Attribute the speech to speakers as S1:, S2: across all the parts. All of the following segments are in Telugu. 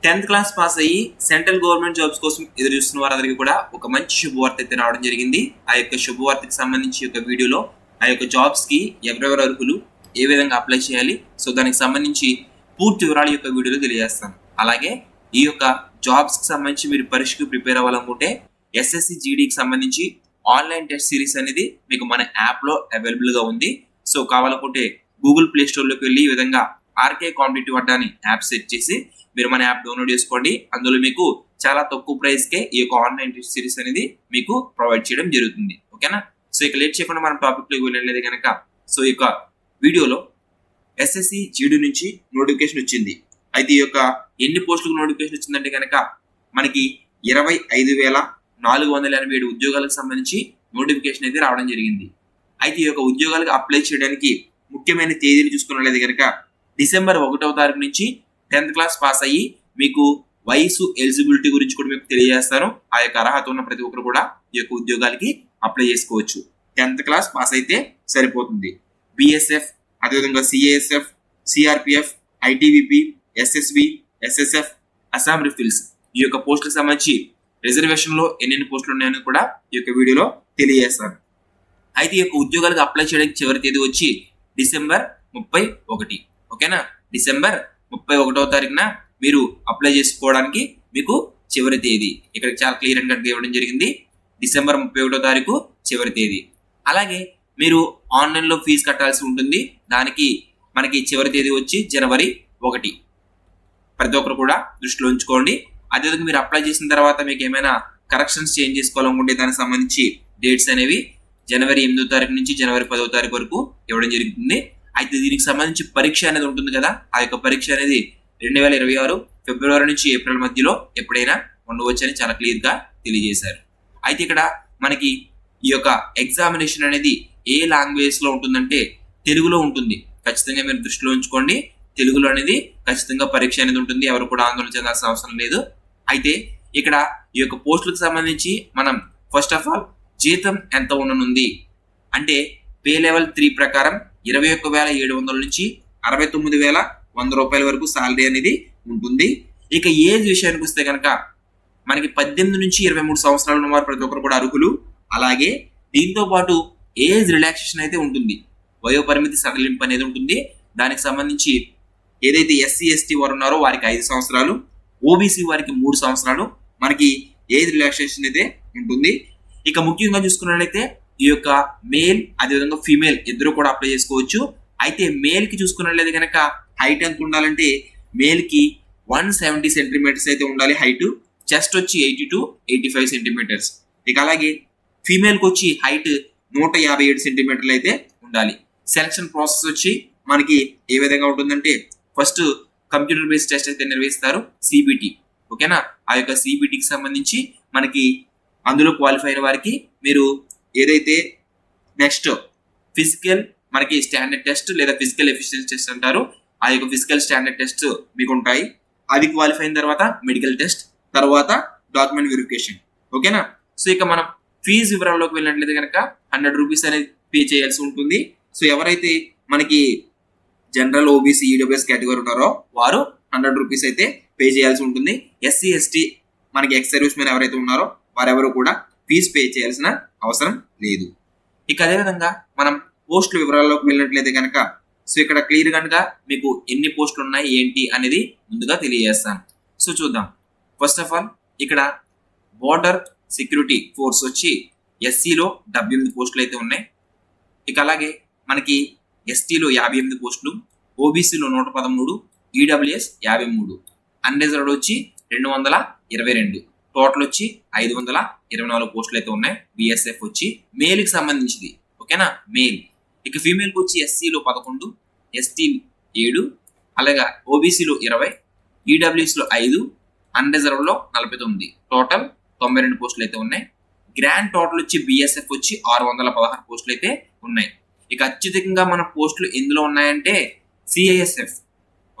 S1: 10th క్లాస్ పాస్ అయ్యి సెంట్రల్ గవర్నమెంట్ జాబ్స్ కోసం ఎదురు చూస్తున్న వారందరికీ కూడా ఒక మంచి శుభవార్త అయితే రావడం జరిగింది. ఆ యొక్క శుభవార్తకి సంబంధించి యొక్క వీడియోలో ఆ యొక్క జాబ్స్ కి ఎవరెవరు అర్హులు, ఏ విధంగా అప్లై చేయాలి, సో దానికి సంబంధించి పూర్తి వివరాలు యొక్క వీడియోలో తెలియజేస్తాను. అలాగే ఈ యొక్క జాబ్స్ కి సంబంధించి మీరు పరీక్షకు ప్రిపేర్ అవ్వాలనుకుంటే ఎస్ఎస్సి జీడీకి సంబంధించి ఆన్లైన్ టెస్ట్ సిరీస్ అనేది మీకు మన యాప్ లో అవైలబుల్ గా ఉంది. సో కావాలనుకుంటే గూగుల్ ప్లే స్టోర్ లోకి వెళ్ళి ఈ విధంగా ఆర్కే కాంపిటేటివ్ అడ్డా అని యాప్ సెట్ చేసి మీరు మన యాప్ డౌన్లోడ్ చేసుకోండి. అందులో మీకు చాలా తక్కువ ప్రైస్ కే ఈ యొక్క ఆన్లైన్ టెస్ట్ సిరీస్ అనేది మీకు ప్రొవైడ్ చేయడం జరుగుతుంది. ఓకేనా? సో ఇక లేట్ చేయకుండా మనం టాపిక్ లోకి వెళ్ళలేదు కనుక, సో ఈ యొక్క వీడియోలో ఎస్ఎస్సి జీడీ నుంచి నోటిఫికేషన్ వచ్చింది. అయితే ఈ యొక్క ఎన్ని పోస్టులకు నోటిఫికేషన్ వచ్చిందంటే కనుక మనకి 25,487 ఉద్యోగాలకు సంబంధించి నోటిఫికేషన్ అయితే రావడం జరిగింది. అయితే ఈ యొక్క ఉద్యోగాలకు అప్లై చేయడానికి ముఖ్యమైన తేదీలు చూసుకున్నట్లయితే కనుక డిసెంబర్ 1వ తారీఖు నుంచి 10th క్లాస్ పాస్ అయ్యి మీకు వయసు ఎలిజిబిలిటీ గురించి కూడా మీకు తెలియజేస్తాను. ఆ యొక్క అర్హత ఉన్న ప్రతి ఒక్కరు కూడా ఈ యొక్క ఉద్యోగాలకి అప్లై చేసుకోవచ్చు. 10th క్లాస్ పాస్ అయితే సరిపోతుంది. బిఎస్ఎఫ్, అదేవిధంగా CASF, CRPF, ITBP, SSB, SSF, Assam rifles ఈ యొక్క పోస్టులకు సంబంధించి రిజర్వేషన్ లో ఎన్ని పోస్టులు ఉన్నాయని కూడా ఈ యొక్క వీడియోలో తెలియజేస్తాను. అయితే ఈ యొక్క ఉద్యోగాలకు అప్లై చేయడానికి చివరి తేదీ వచ్చి డిసెంబర్ 31. ఓకేనా? డిసెంబర్ 31వ తారీఖున మీరు అప్లై చేసుకోవడానికి మీకు చివరి తేదీ ఇక్కడ చాలా క్లియర్ అండ్ కట్ ఇవ్వడం జరిగింది. డిసెంబర్ 31వ తారీఖు చివరి తేదీ. అలాగే మీరు ఆన్లైన్ లో ఫీజు కట్టాల్సి ఉంటుంది. దానికి మనకి చివరి తేదీ వచ్చి జనవరి 1. ప్రతి ఒక్కరు కూడా దృష్టిలో ఉంచుకోండి. అదేవిధంగా మీరు అప్లై చేసిన తర్వాత మీకు ఏమైనా కరెక్షన్స్ చేంజ్ చేసుకోవాలనుకుంటే దానికి సంబంధించి డేట్స్ అనేవి జనవరి 8వ తారీఖు నుంచి జనవరి 10వ తారీఖు వరకు ఇవ్వడం జరుగుతుంది. అయితే దీనికి సంబంధించి పరీక్ష అనేది ఉంటుంది కదా, ఆ యొక్క పరీక్ష అనేది 2026 ఫిబ్రవరి నుంచి ఏప్రిల్ మధ్యలో ఎప్పుడైనా ఉండవచ్చు అని చాలా క్లియర్ గా తెలియజేశారు. అయితే ఇక్కడ మనకి ఈ యొక్క ఎగ్జామినేషన్ అనేది ఏ లాంగ్వేజ్ లో ఉంటుందంటే తెలుగులో ఉంటుంది. ఖచ్చితంగా మీరు దృష్టిలో ఉంచుకోండి. తెలుగులో అనేది ఖచ్చితంగా పరీక్ష అనేది ఉంటుంది. ఎవరు కూడా ఆందోళన చెందాల్సిన అవసరం లేదు. అయితే ఇక్కడ ఈ యొక్క పోస్టులకు సంబంధించి మనం ఫస్ట్ ఆఫ్ ఆల్ జీతం ఎంత ఉండనుంది అంటే పే లెవెల్ 3 ప్రకారం 21,700 నుంచి 69,100 రూపాయల వరకు సాలరీ అనేది ఉంటుంది. ఇక ఏజ్ విషయానికి వస్తే కనుక మనకి 18 నుంచి 23 సంవత్సరాలు ఉన్న వారు ప్రతి ఒక్కరు కూడా అర్హులు. అలాగే దీంతో పాటు ఏజ్ రిలాక్సేషన్ అయితే ఉంటుంది. వయోపరిమితి సడలింపు అనేది ఉంటుంది. దానికి సంబంధించి ఏదైతే ఎస్సీ ఎస్టీ వారు ఉన్నారో వారికి 5 సంవత్సరాలు, ఓబీసీ వారికి 3 సంవత్సరాలు మనకి ఏజ్ రిలాక్సేషన్ అయితే ఉంటుంది. ఇక ముఖ్యంగా చూసుకున్నట్లయితే ఈ యొక్క మేల్ అదేవిధంగా ఫీమేల్ ఇద్దరు కూడా అప్లై చేసుకోవచ్చు. అయితే మేల్ కి చూసుకున్నట్లయితే కనుక హైట్ ఎంత ఉండాలంటే మేల్ కి 170 సెంటీమీటర్స్ అయితే ఉండాలి హైట్. చెస్ట్ వచ్చి 80 to 85 సెంటీమీటర్స్. ఇక అలాగే ఫీమేల్ కి వచ్చి హైట్ 157 సెంటీమీటర్లు అయితే ఉండాలి. సెలక్షన్ ప్రాసెస్ వచ్చి మనకి ఏ విధంగా ఉంటుందంటే ఫస్ట్ కంప్యూటర్ బేస్డ్ టెస్ట్ అయితే నిర్వహిస్తారు, సిబిటి. ఓకేనా? ఆ యొక్క సిబిటికి సంబంధించి మనకి అందులో క్వాలిఫై అయిన వారికి మీరు ఏదైతే నెక్స్ట్ ఫిజికల్ మనకి స్టాండర్డ్ టెస్ట్ లేదా ఫిజికల్ ఎఫిషియన్సీ టెస్ట్ అంటారు, ఆ యొక్క ఫిజికల్ స్టాండర్డ్ టెస్ట్ మీకు ఉంటాయి. అది క్వాలిఫై అయిన తర్వాత మెడికల్ టెస్ట్, తర్వాత డాక్యుమెంట్ వెరిఫికేషన్. ఓకేనా? సో ఇక మనం ఫీజు వివరాల్లోకి వెళ్ళినట్లయితే కనుక 100 రూపీస్ అనేది పే చేయాల్సి ఉంటుంది. సో ఎవరైతే మనకి జనరల్, ఓబీసీ, ఈడబ్ల్యూఎస్ కేటగిరీ ఉన్నారో వారు 100 రూపీస్ అయితే పే చేయాల్సి ఉంటుంది. ఎస్సీ ఎస్టీ మనకి ఎక్స్ సర్వీస్ మెన్ ఎవరైతే ఉన్నారో వారెవరు కూడా ఫీజు పే చేయాల్సిన అవసరం లేదు. ఇక అదేవిధంగా మనం పోస్టుల వివరాల్లోకి వెళ్ళినట్లయితే కనుక సో ఇక్కడ క్లియర్ కనుక మీకు ఎన్ని పోస్టులు ఉన్నాయి ఏంటి అనేది ముందుగా తెలియజేస్తాను. సో చూద్దాం. ఫస్ట్ ఆఫ్ ఆల్ ఇక్కడ బోర్డర్ సెక్యూరిటీ ఫోర్స్ వచ్చి ఎస్సీలో 78 పోస్టులు అయితే ఉన్నాయి. ఇక అలాగే మనకి ఎస్టీలో 58 పోస్టులు, ఓబీసీలో 113, ఈడబ్ల్యూఎస్ 53, అన్రిజర్వ్డ్ వచ్చి 222, టోటల్ వచ్చి 524 పోస్టులు అయితే ఉన్నాయి. బిఎస్ఎఫ్ వచ్చి మేల్ కి సంబంధించింది. ఓకేనా? మేల్. ఇక ఫీమేల్ కి వచ్చి ఎస్సీలో 11, ఎస్టీ 7, అలాగే ఓబీసీలో 20, ఈడబ్ల్యూఎస్ లో 5, అన్రిజర్వ్డ్ లో 49, టోటల్ 92 పోస్టులు అయితే ఉన్నాయి. గ్రాండ్ టోటల్ వచ్చి బిఎస్ఎఫ్ వచ్చి 616 పోస్టులు అయితే ఉన్నాయి. ఇక అత్యధికంగా మన పోస్టులు ఎందులో ఉన్నాయంటే సిఐఎస్ఎఫ్.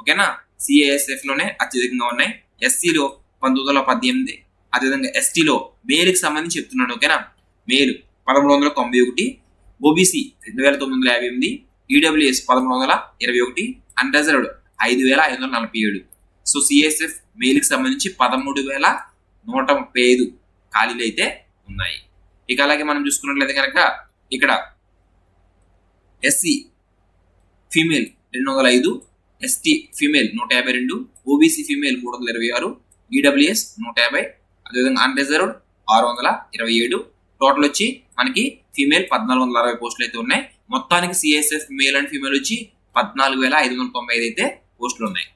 S1: ఓకేనా? సిఐఎస్ఎఫ్ లోనే అత్యధికంగా ఉన్నాయి. ఎస్సీలో 1918, అదేవిధంగా ఎస్టీలో మేలుకి సంబంధించి చెప్తున్నాను. ఓకేనా? మేలు 1391, OBC 2958, EWS 1121, unreserved 5547. So CSF mail కి సంబంధించి 13,135 ఖాళీలు అయితే ఉన్నాయి. ఇక అలాగే మనం చూసుకున్నట్లయితే కనుక ఇక్కడ SC female 205, ST female 152, OBC female 326, EWS 150, అదేవిధంగా అన్రిజర్వ్డ్ 627. టోటల్ వచ్చి మనకి ఫీమేల్ 1,460 పోస్టులు అయితే ఉన్నాయి. మొత్తానికి సిఎస్ఎఫ్ మేల్ అండ్ ఫీమేల్ వచ్చి 14,595 అయితే పోస్టులు ఉన్నాయి.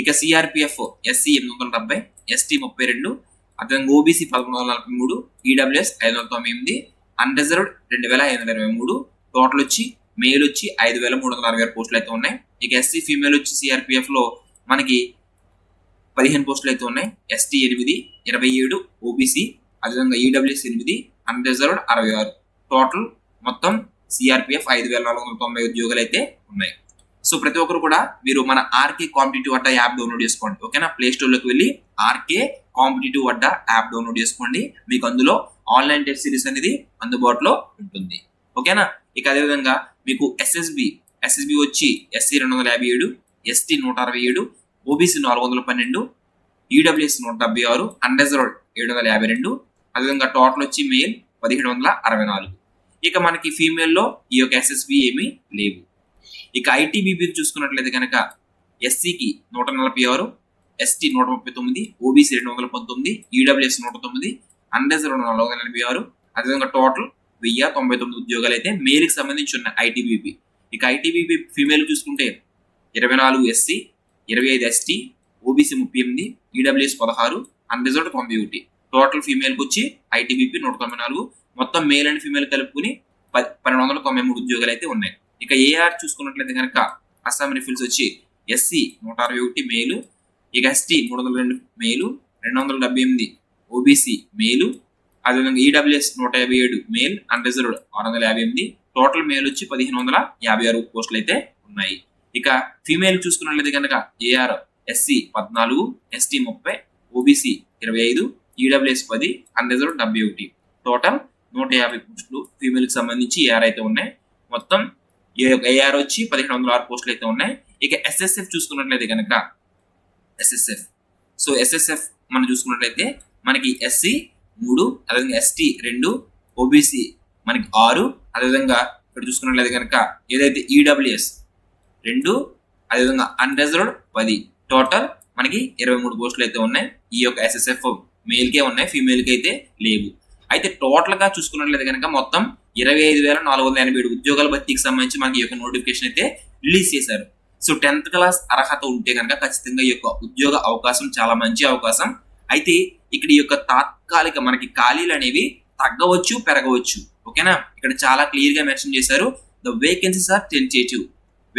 S1: ఇక సిఆర్పిఎఫ్ ఎస్సీ 870, ఎస్టీ 32, అదేవిధంగా ఓబీసీ 1143, ఈడబ్ల్యూఎస్ 598, అన్రిజర్వ్డ్ 2,523. టోటల్ వచ్చి మేల్ వచ్చి 5,366 పోస్టులు అయితే ఉన్నాయి. ఇక ఎస్సీ ఫీమేల్ వచ్చి సిఆర్పిఎఫ్ లో మనకి 15 పోస్టులు అయితే ఉన్నాయి. ఎస్టీ 8, 27, ఓబీసీ అదేవిధంగా ఈడబ్ల్యూఎస్ 8, అన్రిజర్వ్డ్ 66. టోటల్ మొత్తం సిఆర్పిఎఫ్ 5,490 ఉద్యోగాలు అయితే ఉన్నాయి. సో ప్రతి ఒక్కరు కూడా మీరు మన ఆర్కే కాంపిటేటివ్ అడ్డా యాప్ డౌన్లోడ్ చేసుకోండి. ఓకేనా, ప్లే స్టోర్ లోకి వెళ్ళి ఆర్కే కాంపిటేటివ్ అడ్డా యాప్ డౌన్లోడ్ చేసుకోండి. మీకు అందులో ఆన్లైన్ టెస్ట్ సిరీస్ అనేది అందుబాటులో ఉంటుంది. ఓకేనా, ఇక అదేవిధంగా మీకు ఎస్ఎస్బి వచ్చి SC 257, ST 167, OBC 412, EWS 176, unreserved 752. అదేవిధంగా టోటల్ వచ్చి మెయిల్ 1,764. ఇక మనకి ఫీమేల్లో ఈ యొక్క ఎస్ఎస్బి ఏమీ లేవు. ఇక ఐటీబీపీ చూసుకున్నట్లయితే కనుక ఎస్సీకి 146, ఎస్టీ 139, ఓబీసీ 219, ఈడబ్ల్యూఎస్ 109, అన్రిజర్వ్డ్ 486. అదేవిధంగా టోటల్ 1,099 ఉద్యోగాలు అయితే మేల్ కి సంబంధించి ఉన్నాయి ఐటీబీపీ. ఇక ఐటీబీపీ ఫీమేల్ చూసుకుంటే 24 SC, 25 ST, OBC 38, EWS 16, unreserved 91. Total female కి వచ్చి ఐటీబీపీ 194. మొత్తం మేల్ అండ్ ఫీమేల్ కలుపుకుని 1,293 ఉద్యోగాలు అయితే ఉన్నాయి. ఇక ఏఆర్ చూసుకున్నట్లయితే కనుక అస్సాం రిఫిల్స్ వచ్చి ఎస్సీ 161 మేలు, ఇక ఎస్టీ 302 మేలు, 278 ఓబీసీ మేలు, అదేవిధంగా EWS 157 male, unreserved 658. Total male వచ్చి 1,556 పోస్టులు అయితే ఉన్నాయి. ఇక ఫీమేల్ చూసుకున్నట్లయితే కనుక AR SC 14, ST 30, OBC 25, EWS 10, unreserved 71. Total 150 పోస్టులు ఫీమేల్ కి సంబంధించి ఏఆర్ అయితే ఉన్నాయి. మొత్తం ఏఆర్ వచ్చి 1,706 పోస్టులు అయితే ఉన్నాయి. ఇక ఎస్ఎస్ఎఫ్ చూసుకున్నట్లయితే కనుక ఎస్ఎస్ఎఫ్ మనం చూసుకున్నట్లయితే మనకి ఎస్సీ 3, అదేవిధంగా ఎస్టీ 2, ఓబీసీ మనకి 6, అదేవిధంగా ఇక్కడ చూసుకున్నట్లయితే కనుక ఏదైతే ఈడబ్ల్యూఎస్ 2, అదేవిధంగా అన్రిజర్వ్డ్ 10. టోటల్ మనకి 23 పోస్టులు అయితే ఉన్నాయి. ఈ యొక్క ఎస్ఎస్ఎఫ్ మేల్ కే ఉన్నాయి, ఫీమేల్ కి అయితే లేవు. అయితే టోటల్ గా చూసుకున్నట్లయితే కనుక మొత్తం 25,487 ఉద్యోగాల భర్తీకి సంబంధించి మనకి ఈ యొక్క నోటిఫికేషన్ అయితే రిలీజ్ చేశారు. సో 10th క్లాస్ అర్హత ఉంటే కనుక ఖచ్చితంగా ఈ యొక్క ఉద్యోగ అవకాశం చాలా మంచి అవకాశం. అయితే ఇక్కడ ఈ యొక్క తాత్కాలిక మనకి ఖాళీలు అనేవి తగ్గవచ్చు, పెరగవచ్చు. ఓకేనా, ఇక్కడ చాలా క్లియర్ గా మెన్షన్ చేశారు. The vacancies are tentative.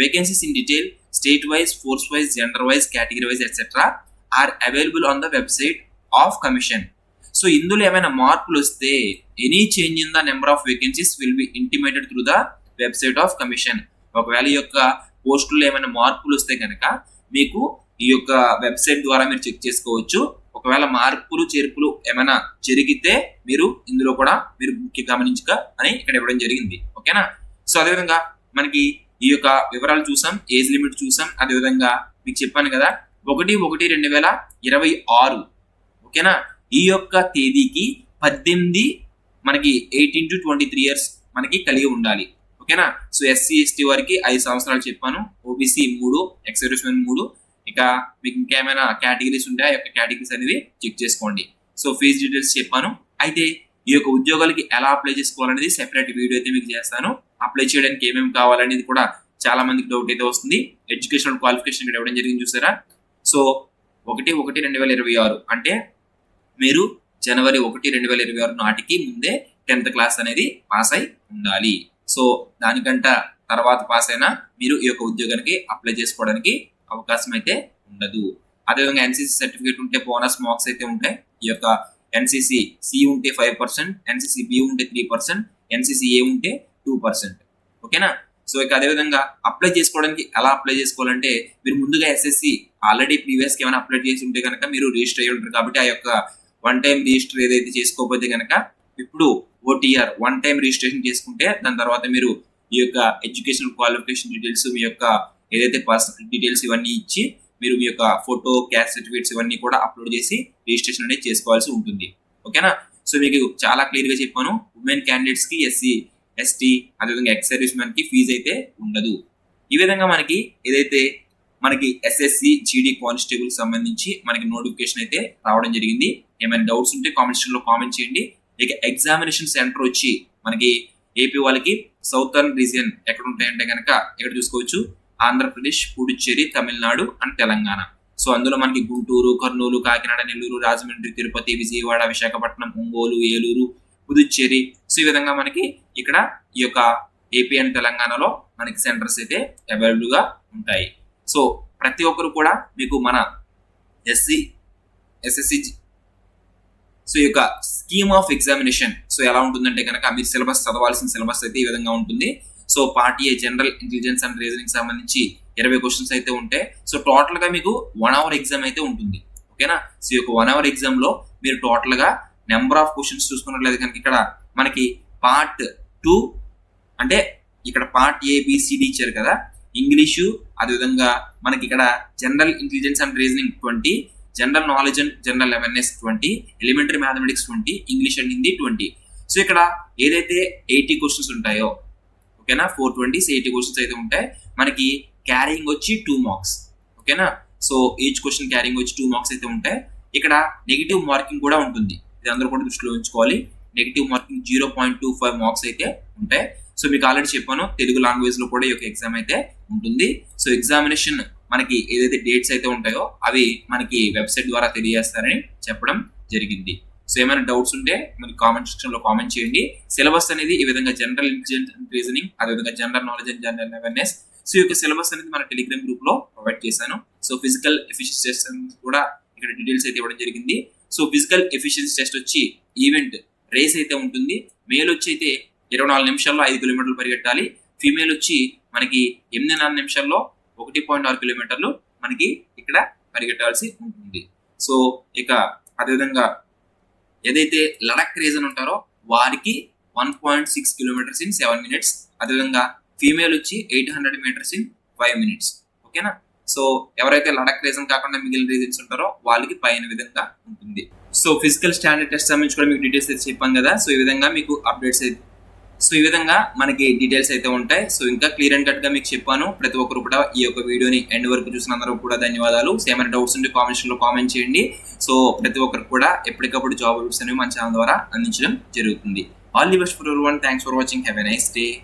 S1: Vacancies in detail state wise, force wise, gender wise, category wise etcetera are available on the website of commission. So ఇందులో ఏమైనా మార్పులు వస్తే any change in the number of vacancies will be intimated through the website of commission. ఒకవేళ ఈ యొక్క పోస్టుల్లో ఏమైనా మార్పులు వస్తే కనుక మీకు ఈ యొక్క వెబ్సైట్ ద్వారా మీరు చెక్ చేసుకోవచ్చు. ఒకవేళ మార్పులు చేర్పులు ఏమైనా జరిగితే మీరు ఇందులో కూడా మీరు ముఖ్య గమనించక అని ఇక్కడ ఇవ్వడం జరిగింది. ఓకేనా, సో అదేవిధంగా మనకి ఈ యొక్క వివరాలు చూసాం, ఏజ్ లిమిట్ చూసాం. అదేవిధంగా మీకు చెప్పాను కదా 1/1/2026. ఓకేనా, ఈ యొక్క తేదీకి 18 మనకి 18 to 23 years మనకి కలిగి ఉండాలి. ఓకేనా, సో ఎస్సీ ఎస్టీ వారికి 5 సంవత్సరాలు చెప్పాను, ఓబీసీ 3, ఎక్స్ సర్వీస్మెన్ 3. ఇక మీకు ఇంకేమైనా కేటగిరీస్ ఉంటే ఆ యొక్క కేటగిరీస్ అనేది చెక్ చేసుకోండి. సో ఫీజ్ డీటెయిల్స్ చెప్పాను. అయితే ఈ యొక్క ఉద్యోగాలకి ఎలా అప్లై చేసుకోవాలనేది సెపరేట్ వీడియో అయితే మీకు చేస్తాను. అప్లై చేయడానికి ఏమేమి కావాలనేది కూడా చాలా మందికి డౌట్ అయితే వస్తుంది. ఎడ్యుకేషనల్ క్వాలిఫికేషన్ ఇక్కడ ఇవ్వడం జరిగింది చూసారా. సో 1/1/2026 అంటే మీరు జనవరి 1, 2026 నాటికి ముందే 10th క్లాస్ అనేది పాస్ అయి ఉండాలి. సో దానికంట తర్వాత పాస్ అయినా మీరు ఈ యొక్క ఉద్యోగానికి అప్లై చేసుకోవడానికి అవకాశం అయితే ఉండదు. అదేవిధంగా ఎన్సీసీ సర్టిఫికేట్ ఉంటే బోనస్ మార్క్స్ అయితే ఉంటాయి. ఈ యొక్క ఎన్సీసీ సి ఉంటే 5%, ఎన్సీసీ బి ఉంటే 3%, ఎన్సీసీ ఏ ఉంటే 2%. ఓకేనా, సో ఇక అదేవిధంగా అప్లై చేసుకోవడానికి ఎలా అప్లై చేసుకోవాలంటే మీరు ముందుగా ఎస్ఎస్సి ఆల్రెడీ ప్రీవియస్గా ఏమైనా అప్లై చేసి ఉంటే కనుక మీరు రిజిస్టర్ అయ్యి ఉంటారు. కాబట్టి ఆ యొక్క 1 time రిజిస్టర్ ఏదైతే చేసుకోకపోతే కనుక ఇప్పుడు ఓటీఆర్ 1 time రిజిస్ట్రేషన్ చేసుకుంటే దాని తర్వాత మీరు ఈ యొక్క ఎడ్యుకేషనల్ క్వాలిఫికేషన్ డీటెయిల్స్, మీ యొక్క ఏదైతే పర్సనల్ డీటెయిల్స్ ఇవన్నీ ఇచ్చి మీరు మీ యొక్క ఫోటో, క్యాస్ట్ సర్టిఫికేట్స్ ఇవన్నీ కూడా అప్లోడ్ చేసి రిజిస్ట్రేషన్ అనేది చేసుకోవాల్సి ఉంటుంది. ఓకేనా? సో మీకు చాలా క్లియర్ గా చెప్పాను. ఉమెన్ క్యాండిడేట్స్ కి, ఎస్సీ, ఎస్టీ, అదేవిధంగా ఎక్స్ సర్వీస్ మ్యాన్ కి ఫీజు అయితే ఉండదు. ఈ విధంగా మనకి ఏదైతే మనకి ఎస్ఎస్సి, జీడీ కానిస్టేబుల్ సంబంధించి మనకి నోటిఫికేషన్ అయితే రావడం జరిగింది. ఏమైనా డౌట్స్ ఉంటే కామెంట్ సెక్షన్ లో కామెంట్ చేయండి. ఇక ఎగ్జామినేషన్ సెంటర్ వచ్చి మనకి ఏపీ వాళ్ళకి సౌతర్న్ రీజియన్ ఎక్కడ ఉంటాయంటే కనుక ఇక్కడ చూసుకోవచ్చు, ఆంధ్రప్రదేశ్, పుదుచ్చేరి, తమిళనాడు అండ్ తెలంగాణ. సో అందులో మనకి గుంటూరు, కర్నూలు, కాకినాడ, నెల్లూరు, రాజమండ్రి, తిరుపతి, విజయవాడ, విశాఖపట్నం, ఒంగోలు, ఏలూరు, పుదుచ్చేరి. సో ఈ విధంగా మనకి ఇక్కడ ఈ యొక్క ఏపీ అండ్ తెలంగాణలో మనకి సెంటర్స్ అయితే అవైలబుల్ గా ఉంటాయి. సో ప్రతి ఒక్కరు కూడా మీకు మన ఎస్ఎస్సి సో ఈ యొక్క స్కీమ్ ఆఫ్ ఎగ్జామినేషన్ సో ఎలా ఉంటుందంటే కనుక మీరు సిలబస్ చదవాల్సిన సిలబస్ అయితే ఈ విధంగా ఉంటుంది. So part A general intelligence and reasoning సంబంధించి 20 క్వశ్చన్స్ అయితే ఉంటాయి. సో టోటల్ గా మీకు 1 అవర్ ఎగ్జామ్ అయితే ఉంటుంది. ఓకేనా? సో ఈ యొక్క 1 అవర్ ఎగ్జామ్ లో మీరు టోటల్ గా నెంబర్ ఆఫ్ క్వశ్చన్స్ చూసుకున్నట్లయితే కనుక ఇక్కడ మనకి పార్ట్ 2 అంటే ఇక్కడ పార్ట్ ఏబిసిడి ఇచ్చారు కదా, ఇంగ్లీషు, అదేవిధంగా మనకి ఇక్కడ general intelligence and reasoning 20, general knowledge and general awareness 20, elementary mathematics 20, English and Hindi 20. So ఇక్కడ ఏదైతే 80 క్వశ్చన్స్ ఉంటాయో, ఓకేనా, 420 80 క్వశ్చన్స్ అయితే ఉంటాయి. మనకి క్యారింగ్ వచ్చి 2 మార్క్స్. ఓకేనా? సో ఈచ్ క్వశ్చన్ క్యారింగ్ వచ్చి 2 మార్క్స్ అయితే ఉంటాయి. ఇక్కడ నెగిటివ్ మార్కింగ్ కూడా ఉంటుంది, ఇది అందరూ కూడా దృష్టిలో ఉంచుకోవాలి. నెగిటివ్ మార్కింగ్ 0.25 మార్క్స్ అయితే ఉంటాయి. సో మీకు ఆల్రెడీ చెప్పాను, తెలుగు లాంగ్వేజ్ లో కూడా ఈ యొక్క ఎగ్జామ్ అయితే ఉంటుంది. సో ఎగ్జామినేషన్ మనకి ఏదైతే డేట్స్ అయితే ఉంటాయో అవి మనకి వెబ్సైట్ ద్వారా తెలియజేస్తారని చెప్పడం జరిగింది. సో ఏమైనా డౌట్స్ ఉంటే మనకి కామెంట్ సెక్షన్ లో కామెంట్ చేయండి. సిలబస్ అనేది ఈ విధంగా జనరల్ ఇంటెలిజెన్స్ అండ్ రీజనింగ్, అదేవిధంగా general knowledge and general awareness. So ఈ యొక్క సిలబస్ అనేది మన టెలిగ్రామ్ గ్రూప్ లో ప్రొవైడ్ చేశాను. సో ఫిజికల్ ఎఫిషియన్సీ టెస్ట్ కూడా ఇక్కడ డీటెయిల్స్ అయితే ఇవ్వడం జరిగింది. సో ఫిజికల్ ఎఫిషియన్సీ టెస్ట్ వచ్చి ఈవెంట్ రేస్ అయితే ఉంటుంది. మేల్ వచ్చి అయితే 24 నిమిషాల్లో 5 కిలోమీటర్లు పరిగెట్టాలి. ఫీమేల్ వచ్చి మనకి 8.5 నిమిషాల్లో 1.6 కిలోమీటర్లు మనకి ఇక్కడ పరిగెట్టాల్సి ఉంటుంది. సో ఇక అదేవిధంగా ఏదైతే లడక్ రీజన్ ఉంటారో వారికి 1.6 కిలోమీటర్స్ ఇన్ 7 minutes. అదేవిధంగా ఫీమేల్ వచ్చి 800 మీటర్స్ ఇన్ 5 minutes. ఓకేనా? సో ఎవరైతే లడక్ రీజన్ కాకుండా మిగిలిన రీజన్స్ ఉంటారో వాళ్ళకి పైన విధంగా ఉంటుంది. సో ఫిజికల్ స్టాండర్డ్ టెస్ట్ సంబంధించి కూడా మీకు డీటెయిల్స్ అయితే చెప్పాను కదా. సో ఈ విధంగా మీకు అప్డేట్స్ అయితే, సో ఈ విధంగా మనకి డీటెయిల్స్ అయితే ఉంటాయి. సో ఇంకా క్లియర్ అండ్ కట్ గా మీకు చెప్పాను. ప్రతి ఒక్కరు కూడా ఈ యొక్క వీడియోని ఎండ్ వరకు చూసినందరూ కూడా ధన్యవాదాలు. సో ఏమైనా డౌట్స్ ఉంటే కామెంట్స్ లో కామెంట్ చేయండి. సో ప్రతి ఒక్కరు కూడా ఎప్పటికప్పుడు జాబ్ రూట్స్ అనేవి మన ఛానల్ ద్వారా అందించడం జరుగుతుంది. All the best for everyone. Thanks for watching. Have a nice day.